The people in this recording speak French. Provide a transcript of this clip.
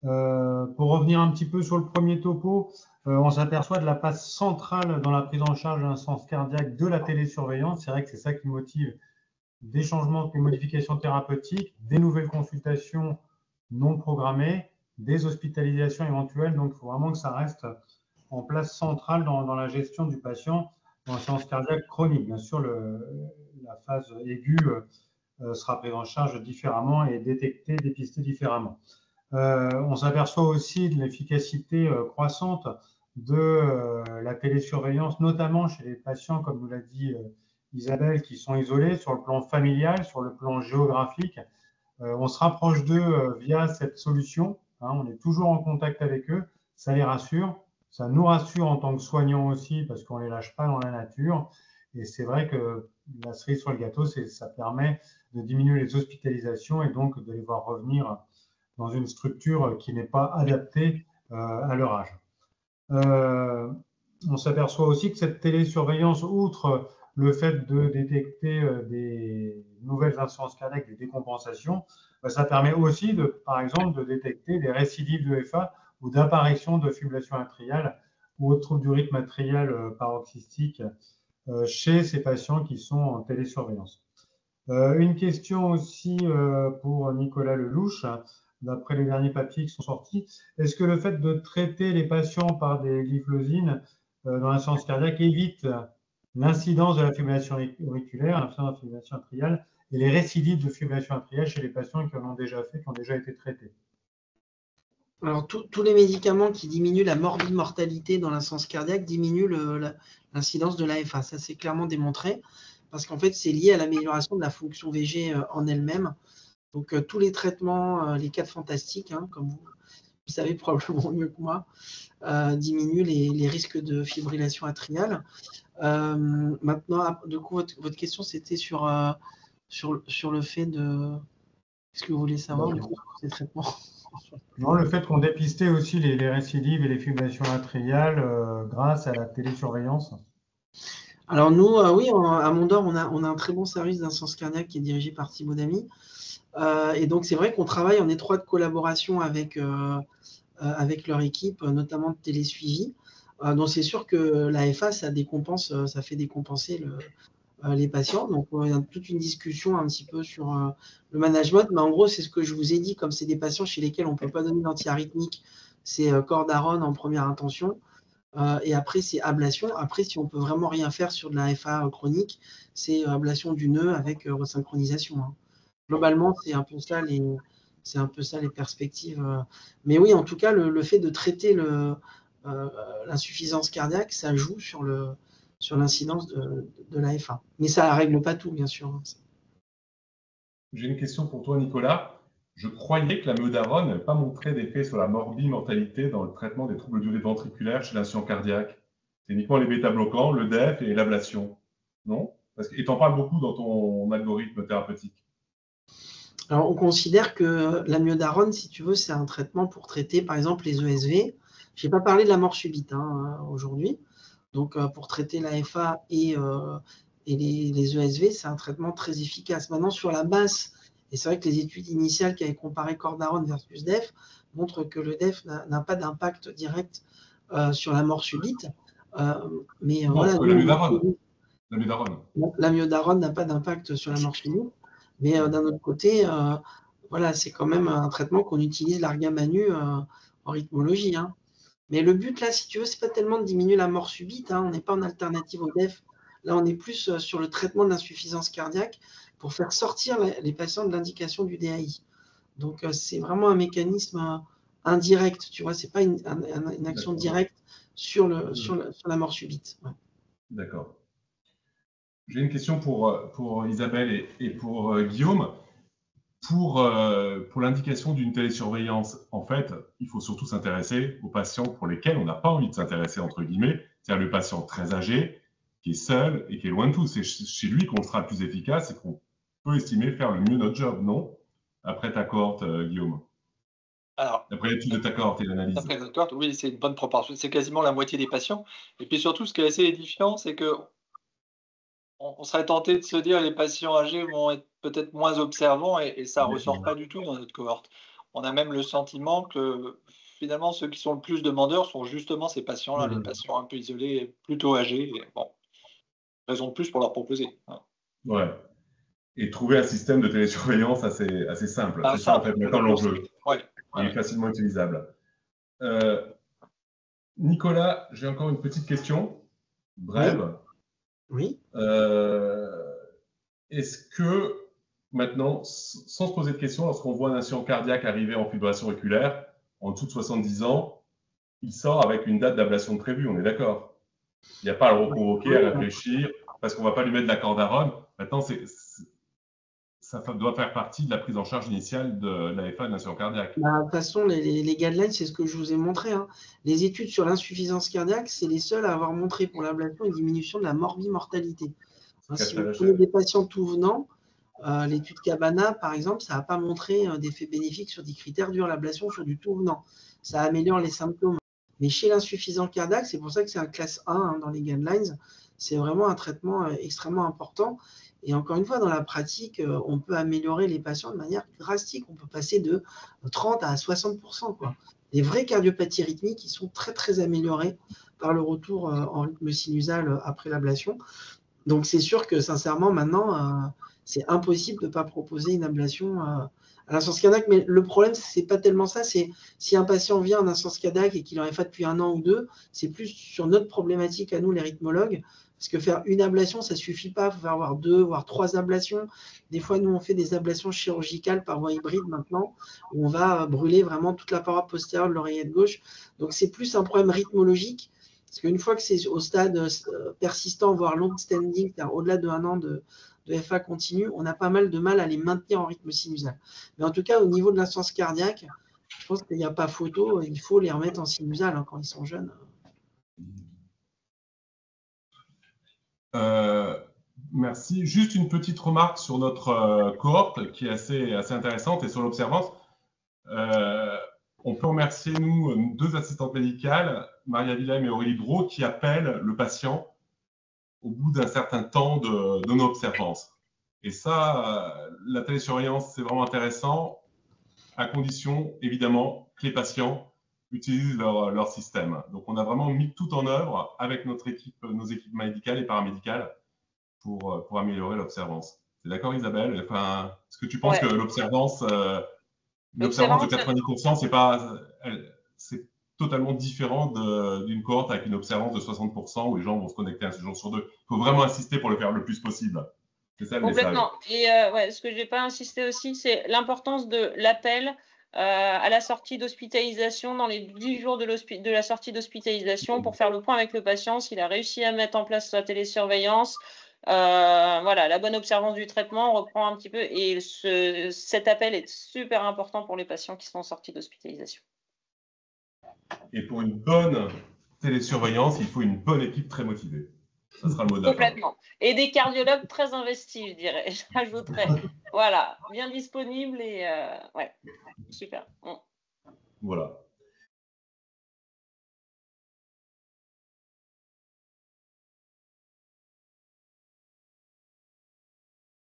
Pour revenir un petit peu sur le premier topo, on s'aperçoit de la place centrale dans la prise en charge de l'insuffisance cardiaque de la télésurveillance. C'est vrai que c'est ça qui motive des changements, des modifications thérapeutiques, des nouvelles consultations non programmées, des hospitalisations éventuelles. Donc, il faut vraiment que ça reste en place centrale dans la gestion du patient en insuffisance cardiaque chronique. Bien sûr, la phase aiguë sera prise en charge différemment et détectée, dépistée différemment. On s'aperçoit aussi de l'efficacité croissante de la télésurveillance, notamment chez les patients, comme nous l'a dit Isabelle, qui sont isolés sur le plan familial, sur le plan géographique. On se rapproche d'eux via cette solution. Hein, on est toujours en contact avec eux. Ça les rassure. Ça nous rassure en tant que soignants aussi parce qu'on ne les lâche pas dans la nature. Et c'est vrai que la cerise sur le gâteau, ça permet de diminuer les hospitalisations et donc de les voir revenir dans une structure qui n'est pas adaptée à leur âge. On s'aperçoit aussi que cette télésurveillance, outre le fait de détecter des nouvelles insuffisances cardiaques, des décompensations, ça permet aussi, par exemple, de détecter des récidives de FA ou d'apparition de fibrillation atriale ou autres troubles du rythme atrial paroxystique chez ces patients qui sont en télésurveillance. Une question aussi pour Nicolas Lelouch, d'après les derniers papiers qui sont sortis. Est-ce que le fait de traiter les patients par des glyphosines dans l'insuffisance cardiaque évite l'incidence de la fibrillation auriculaire, l'incidence de la fibrillation atriale et les récidives de fibrillation atriale chez les patients qui en ont déjà fait, qui ont déjà été traités? Alors, tous les médicaments qui diminuent la morbide mortalité dans l'insuffisance cardiaque diminuent l'incidence de l'AFA. Ça, c'est clairement démontré parce qu'en fait, c'est lié à l'amélioration de la fonction VG en elle-même. Donc, tous les traitements, les 4 fantastiques, hein, comme vous savez probablement mieux que moi, diminuent les risques de fibrillation atriale. Maintenant, du coup, votre question, c'était sur le fait de… Qu'est-ce que vous voulez savoir du coup sur ces traitements? Non, le fait qu'on dépistait aussi les récidives et les fibrillations atriales grâce à la télésurveillance. Alors nous, oui, à Mondor, on a un très bon service d'insuffisance cardiaque qui est dirigé par Thibaut Damy. Et donc, c'est vrai qu'on travaille en étroite collaboration avec leur équipe, notamment de télésuivi. Donc, c'est sûr que l'AFA, ça fait décompenser les patients. Donc, il y a toute une discussion un petit peu sur le management. Mais en gros, c'est ce que je vous ai dit, comme c'est des patients chez lesquels on ne peut pas donner d'antiarythmique, c'est Cordarone en première intention. Et après, c'est ablation. Après, si on peut vraiment rien faire sur de la FA chronique, c'est ablation du nœud avec resynchronisation. Hein. Globalement, c'est un peu ça les perspectives. Mais oui, en tout cas, le fait de traiter l'insuffisance cardiaque, ça joue sur l'incidence de la FA. Mais ça ne règle pas tout, bien sûr. J'ai une question pour toi, Nicolas. Je croyais que l'amiodarone n'avait pas montré d'effet sur la morbimortalité dans le traitement des troubles du rythme ventriculaire chez l'insuffisance cardiaque. C'est uniquement les bêta-bloquants, le DEF et l'ablation. Non? Et tu en parles beaucoup dans ton algorithme thérapeutique. Alors, on considère que l'amiodarone, si tu veux, c'est un traitement pour traiter, par exemple, les ESV. Je n'ai pas parlé de la mort subite aujourd'hui. Donc, pour traiter l'AFA et les ESV, c'est un traitement très efficace. Maintenant, sur la base, et c'est vrai que les études initiales qui avaient comparé Cordarone versus DEF montrent que le DEF n'a pas d'impact direct sur la mort subite. Mais non, voilà, l'amiodarone n'a pas d'impact sur la mort subite. Mais d'un autre côté, voilà, c'est quand même un traitement qu'on utilise l'arga manu en rythmologie. Hein. Mais le but, là, si tu veux, c'est pas tellement de diminuer la mort subite. Hein. On n'est pas en alternative au DEF. Là, on est plus sur le traitement de l'insuffisance cardiaque pour faire sortir les patients de l'indication du DAI. Donc, c'est vraiment un mécanisme indirect. Tu vois, c'est pas une action directe sur la mort subite. Ouais. D'accord. J'ai une question pour Isabelle et pour Guillaume. Pour l'indication d'une télésurveillance, en fait, il faut surtout s'intéresser aux patients pour lesquels on n'a pas envie de s'intéresser, entre guillemets, c'est-à-dire le patient très âgé, qui est seul et qui est loin de tout. C'est chez lui qu'on sera le plus efficace et qu'on peut estimer faire le mieux notre job, non? Après ta cohorte, Guillaume. Alors, après l'étude de ta cohorte et l'analyse. Après ta cohorte, oui, c'est une bonne proportion. C'est quasiment la moitié des patients. Et puis surtout, ce qui est assez édifiant, c'est que on serait tenté de se dire les patients âgés vont être peut-être moins observants et ça ne ressort pas du tout dans notre cohorte. on a même le sentiment que finalement, ceux qui sont le plus demandeurs sont justement ces patients-là, les patients un peu isolés, plutôt âgés. Et bon, raison de plus pour leur proposer. Ouais. Et trouver un système de télésurveillance assez simple. Ah, c'est ça, en fait, maintenant l'enjeu. Ouais. Il est facilement utilisable. Nicolas, j'ai encore une petite question, brève. Oui. Est-ce que maintenant, sans se poser de questions, lorsqu'on voit un incident cardiaque arriver en fibrillation auriculaire, en dessous de 70 ans, il sort avec une date d'ablation prévue, on est d'accord? Il n'y a pas à le reconvoquer, à réfléchir, parce qu'on ne va pas lui mettre de la cordarone. Maintenant, ça doit faire partie de la prise en charge initiale de l'AFA de l'incident cardiaque. De toute façon, les guidelines, c'est ce que je vous ai montré. Hein. Les études sur l'insuffisance cardiaque, c'est les seules à avoir montré pour l'ablation une diminution de la morbimortalité. Hein, si vous prenez des patients tout venant, l'étude Cabana, par exemple, ça n'a pas montré d'effet bénéfique sur des critères durs l'ablation sur du tout venant. Ça améliore les symptômes. Mais chez l'insuffisant cardiaque, c'est pour ça que c'est un classe 1 hein, dans les guidelines. C'est vraiment un traitement extrêmement important. Et encore une fois, dans la pratique, on peut améliorer les patients de manière drastique. On peut passer de 30 à 60%. Quoi. Les vraies cardiopathies rythmiques qui sont très, très améliorées par le retour en rythme sinusal après l'ablation. Donc, c'est sûr que, sincèrement, maintenant, c'est impossible de ne pas proposer une ablation à l'insuffisance cardiaque. Mais le problème, ce n'est pas tellement ça. C'est si un patient vient en insuffisance cardiaque et qu'il en est fait depuis 1 an ou 2, c'est plus sur notre problématique à nous, les rythmologues. Parce que faire une ablation, ça ne suffit pas. Il faut avoir 2, voire 3 ablations. Des fois, nous, on fait des ablations chirurgicales par voie hybride maintenant, où on va brûler vraiment toute la paroi postérieure de l'oreillette gauche. Donc, c'est plus un problème rythmologique. Parce qu'une fois que c'est au stade persistant, voire long-standing, c'est-à-dire au-delà de 1 an de FA continue, on a pas mal de mal à les maintenir en rythme sinusal. Mais en tout cas, au niveau de l'insuffisance cardiaque, je pense qu'il n'y a pas photo. Il faut les remettre en sinusal hein, quand ils sont jeunes. Merci. Juste une petite remarque sur notre cohorte qui est assez intéressante et sur l'observance. On peut remercier, nous, 2 assistantes médicales, Maria Willem et Aurélie Brault, qui appellent le patient au bout d'un certain temps de non-observance. Et ça, la télésurveillance, c'est vraiment intéressant, à condition, évidemment, que les patients utilisent leur système. Donc, on a vraiment mis tout en œuvre avec nos équipes médicales et paramédicales pour améliorer l'observance. C'est d'accord, Isabelle? Enfin, est-ce que tu penses que l'observance de 90%, c'est totalement différent d'une cohorte avec une observance de 60% où les gens vont se connecter un jour sur 2. Il faut vraiment insister pour le faire le plus possible. C'est ça le message. Complètement. Et ce que je n'ai pas insisté aussi, c'est l'importance de l'appel à la sortie d'hospitalisation, dans les 10 jours de la sortie d'hospitalisation, pour faire le point avec le patient, s'il a réussi à mettre en place la télésurveillance. Voilà, la bonne observance du traitement, on reprend un petit peu. Et cet appel est super important pour les patients qui sont sortis d'hospitalisation. Et pour une bonne télésurveillance, il faut une bonne équipe très motivée. Ça sera le mot de la fin. Complètement. Et des cardiologues très investis, je dirais. J'ajouterais. Voilà, bien disponibles et ouais, super. Voilà.